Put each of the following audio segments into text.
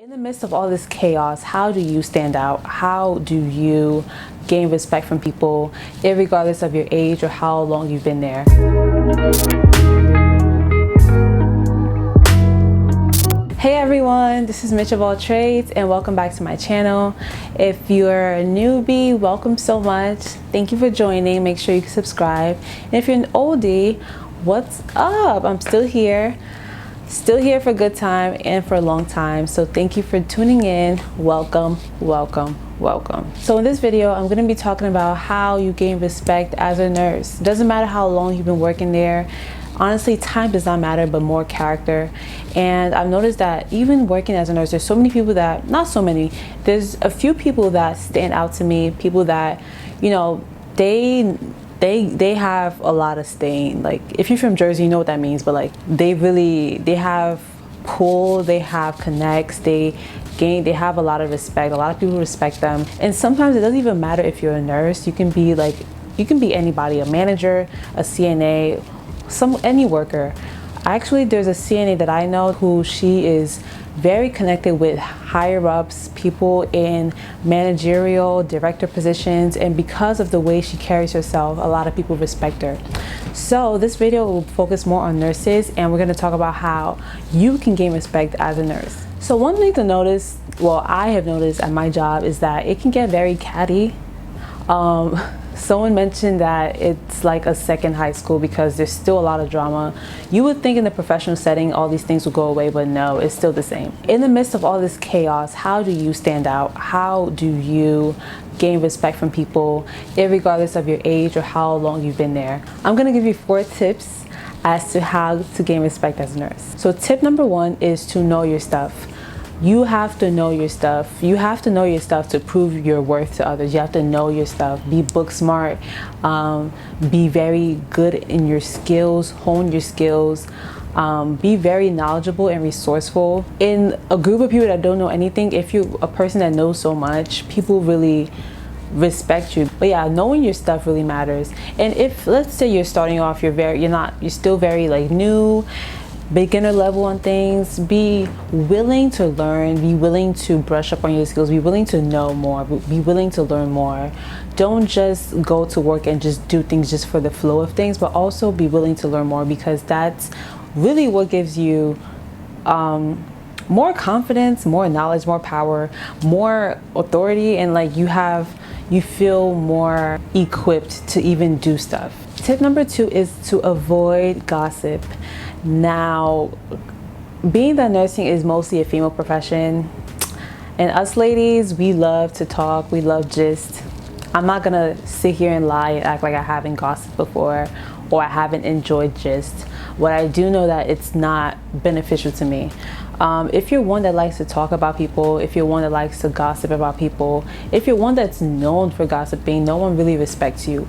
In the midst of all this chaos, how do you stand out? How do you gain respect from people, regardless of your age or how long you've been there? Hey everyone, this is Mitch of All Trades and welcome back to my channel. If you're a newbie, welcome so much. Thank you for joining. Make sure you can subscribe. And if you're an oldie, what's up? I'm still here for a good time and for a long time. So thank you for tuning in. Welcome. So in this video, I'm going to be talking about how you gain respect as a nurse. It doesn't matter how long you've been working there. Honestly, time does not matter, but more character. And I've noticed that even working as a nurse, there's so many people that, not so many, there's a few people that stand out to me, people that, you know, they have a lot of staying. Like, if you're from Jersey, you know what that means, but like they have pull, they have connects, they have a lot of respect. A lot of people respect them. And sometimes it doesn't even matter if you're a nurse. You can be anybody, a manager, a CNA, any worker. Actually, there's a CNA that I know who she is very connected with higher ups, people in managerial director positions, and because of the way she carries herself, a lot of people respect her. So this video will focus more on nurses, and we're going to talk about how you can gain respect as a nurse. So one thing to notice, well, I have noticed at my job, is that it can get very catty. Someone mentioned that it's like a second high school because there's still a lot of drama. You would think in the professional setting all these things would go away, but no, it's still the same. In the midst of all this chaos, how do you stand out? How do you gain respect from people, regardless of your age or how long you've been there? I'm gonna give you 4 tips as to how to gain respect as a nurse. So tip number 1 is to know your stuff. You have to know your stuff. You have to know your stuff to prove your worth to others. You have to know your stuff. Be book smart. Be very good in your skills. Hone your skills. Be very knowledgeable and resourceful. In a group of people that don't know anything, if you're a person that knows so much, people really respect you. But yeah, knowing your stuff really matters. And if, let's say you're starting off, you're still very like new, beginner level on things, be willing to learn, be willing to brush up on your skills, be willing to know more, be willing to learn more. Don't just go to work and just do things just for the flow of things, but also be willing to learn more, because that's really what gives you more confidence, more knowledge, more power, more authority, and like you feel more equipped to even do stuff. Tip number 2 is to avoid gossip. Now, being that nursing is mostly a female profession, and us ladies, we love to talk, we love gist. I'm not gonna sit here and lie and act like I haven't gossiped before or I haven't enjoyed gist. What I do know that it's not beneficial to me. If you're one that likes to talk about people, if you're one that likes to gossip about people, if you're one that's known for gossiping, no one really respects you.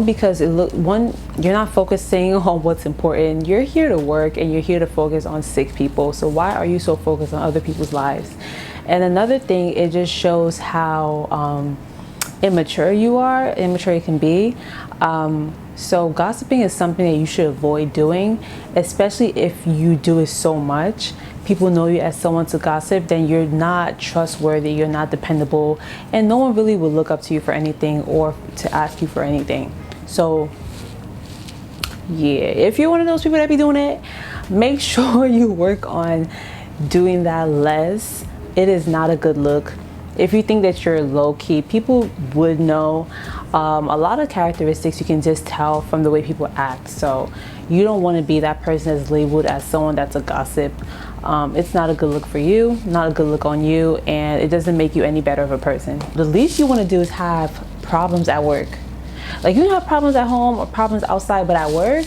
Because you're not focusing on what's important. You're here to work and you're here to focus on sick people. So why are you so focused on other people's lives? And another thing, it just shows how immature you can be. So gossiping is something that you should avoid doing, especially if you do it so much. People know you as someone to gossip, then you're not trustworthy, you're not dependable, and no one really will look up to you for anything or to ask you for anything. So yeah, if you're one of those people that be doing it, make sure you work on doing that less. It is not a good look. If you think that you're low-key, people would know. A lot of characteristics you can just tell from the way people act. So you don't want to be that person that's labeled as someone that's a gossip. It's not a good look for you, not a good look on you, and it doesn't make you any better of a person. The least you want to do is have problems at work. Like, you can have problems at home or problems outside, but at work,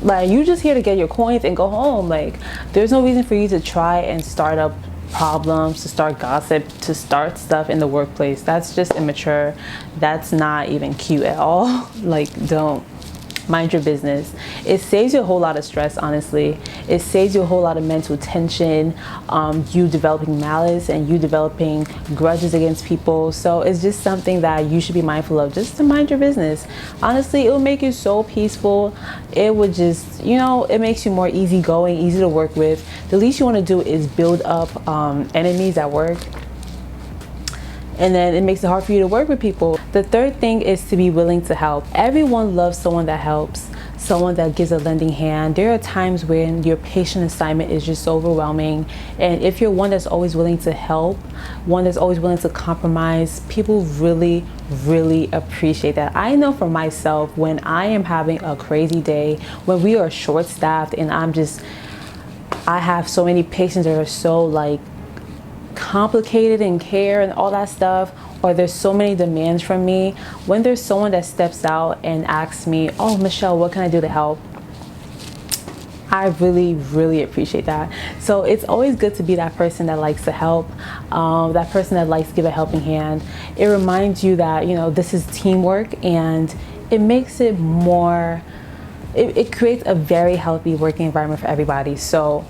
like, you just here to get your coins and go home. Like, there's no reason for you to try and start up problems, to start gossip, to start stuff in the workplace. That's just immature. That's not even cute at all. Like, don't mind your business. It saves you a whole lot of stress, honestly. It saves you a whole lot of mental tension, you developing malice and you developing grudges against people. So it's just something that you should be mindful of, just to mind your business. Honestly, it will make you so peaceful. It would just, you know, it makes you more easygoing, easy to work with. The least you want to do is build up enemies at work, and then it makes it hard for you to work with people. The third thing is to be willing to help. Everyone loves someone that helps, someone that gives a lending hand. There are times when your patient assignment is just overwhelming, and if you're one that's always willing to help, one that's always willing to compromise, people really appreciate that. I know for myself, when I am having a crazy day, when we are short-staffed and I have so many patients that are so like complicated in care and all that stuff, or there's so many demands from me, when there's someone that steps out and asks me, oh Michelle, what can I do to help? I really appreciate that. So it's always good to be that person that likes to help, that person that likes to give a helping hand. It reminds you that, you know, this is teamwork, and it makes it more, it creates a very healthy working environment for everybody. So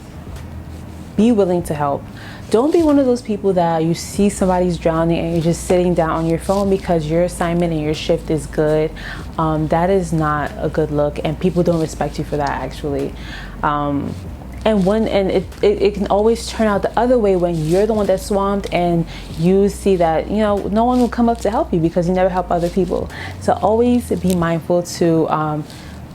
be willing to help. Don't be one of those people that you see somebody's drowning and you're just sitting down on your phone because your assignment and your shift is good. That is not a good look, and people don't respect you for that, actually. And it can always turn out the other way when you're the one that's swamped and you see that, you know, no one will come up to help you because you never help other people. So always be mindful to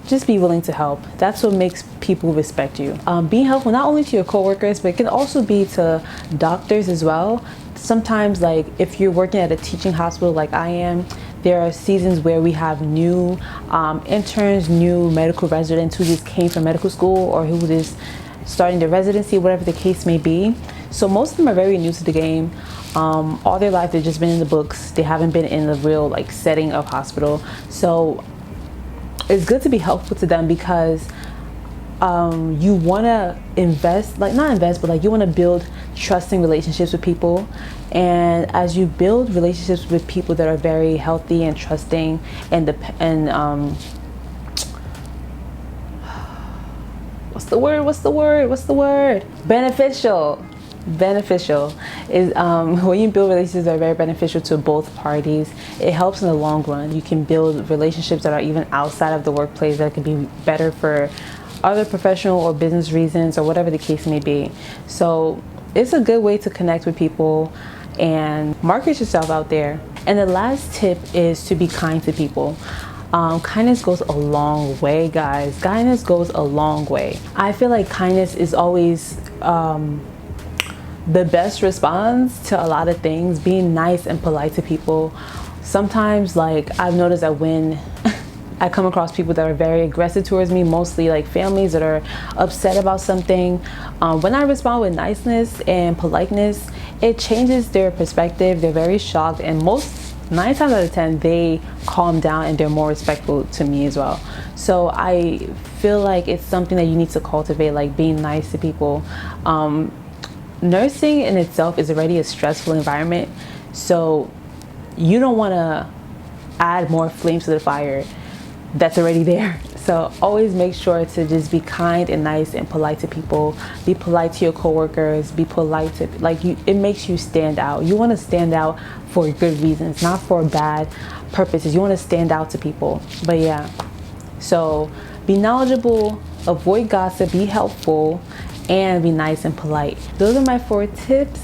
just be willing to help. That's what makes people respect you. Being helpful not only to your coworkers, but it can also be to doctors as well. Sometimes, like if you're working at a teaching hospital like I am, there are seasons where we have new interns, new medical residents who just came from medical school or who just starting their residency, whatever the case may be. So most of them are very new to the game. All their life they've just been in the books. They haven't been in the real like setting of hospital. So it's good to be helpful to them because you want to invest, like not invest, but like you want to build trusting relationships with people. And as you build relationships with people that are very healthy and trusting and what's the word? Beneficial is when you build relationships that are very beneficial to both parties, it helps in the long run. You can build relationships that are even outside of the workplace that can be better for other professional or business reasons or whatever the case may be. So it's a good way to connect with people and market yourself out there. And the last tip is to be kind to people. Kindness goes a long way, guys. Kindness goes a long way. I feel like kindness is always the best response to a lot of things. Being nice and polite to people. Sometimes, like, I've noticed that when I come across people that are very aggressive towards me, mostly like families that are upset about something, when I respond with niceness and politeness, it changes their perspective. They're very shocked, and 9 times out of 10 they calm down and they're more respectful to me as well. So I feel like it's something that you need to cultivate, like being nice to people. Nursing in itself is already a stressful environment, so you don't want to add more flames to the fire that's already there. So always make sure to just be kind and nice and polite to people. Be polite to your coworkers. Be polite to, like, you, it makes you stand out. You want to stand out for good reasons, not for bad purposes. You want to stand out to people. But yeah, so be knowledgeable, avoid gossip, be helpful, and be nice and polite. Those are my 4 tips,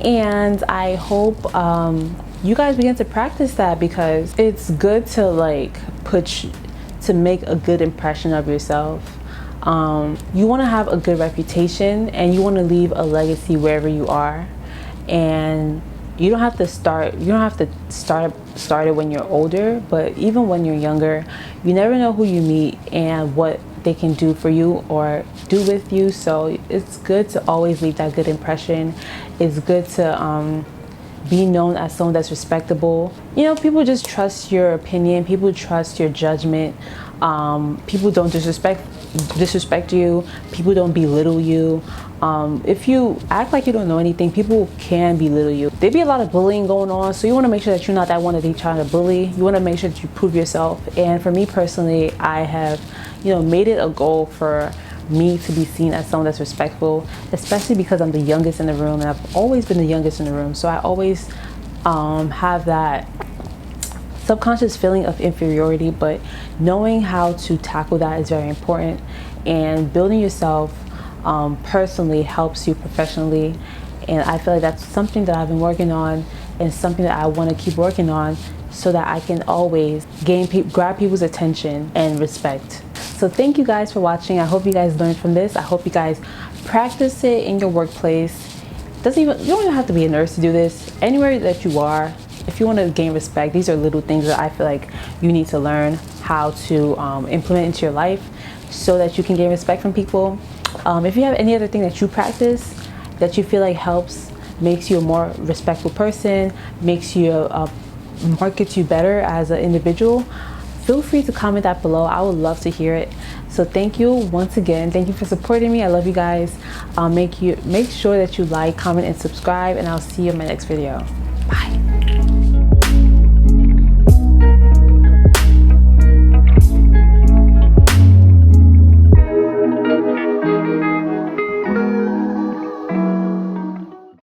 and I hope you guys begin to practice that, because it's good to like to make a good impression of yourself. You want to have a good reputation, and you want to leave a legacy wherever you are. And you don't have to start it when you're older, but even when you're younger, you never know who you meet and what they can do for you or do with you. So it's good to always leave that good impression. It's good to be known as someone that's respectable. You know, people just trust your opinion. People trust your judgment. People don't disrespect disrespect you, people don't belittle you. If you act like you don't know anything, people can belittle you. There be a lot of bullying going on, so you want to make sure that you're not that one that they trying to bully. You want to make sure that you prove yourself. And for me personally, I have, you know, made it a goal for me to be seen as someone that's respectful, especially because I'm the youngest in the room, and I've always been the youngest in the room. So I always have that subconscious feeling of inferiority, but knowing how to tackle that is very important. And building yourself personally helps you professionally, and I feel like that's something that I've been working on and something that I want to keep working on, so that I can always grab people's attention and respect. So thank you guys for watching. I hope you guys learned from this. I hope you guys practice it in your workplace. You don't even have to be a nurse to do this. Anywhere that you are, if you want to gain respect, these are little things that I feel like you need to learn how to implement into your life so that you can gain respect from people. If you have any other thing that you practice that you feel like helps, makes you a more respectful person, makes you markets you better as an individual, feel free to comment that below. I would love to hear it. So thank you once again. Thank you for supporting me. I love you guys. Make sure that you like, comment, and subscribe, and I'll see you in my next video. Bye.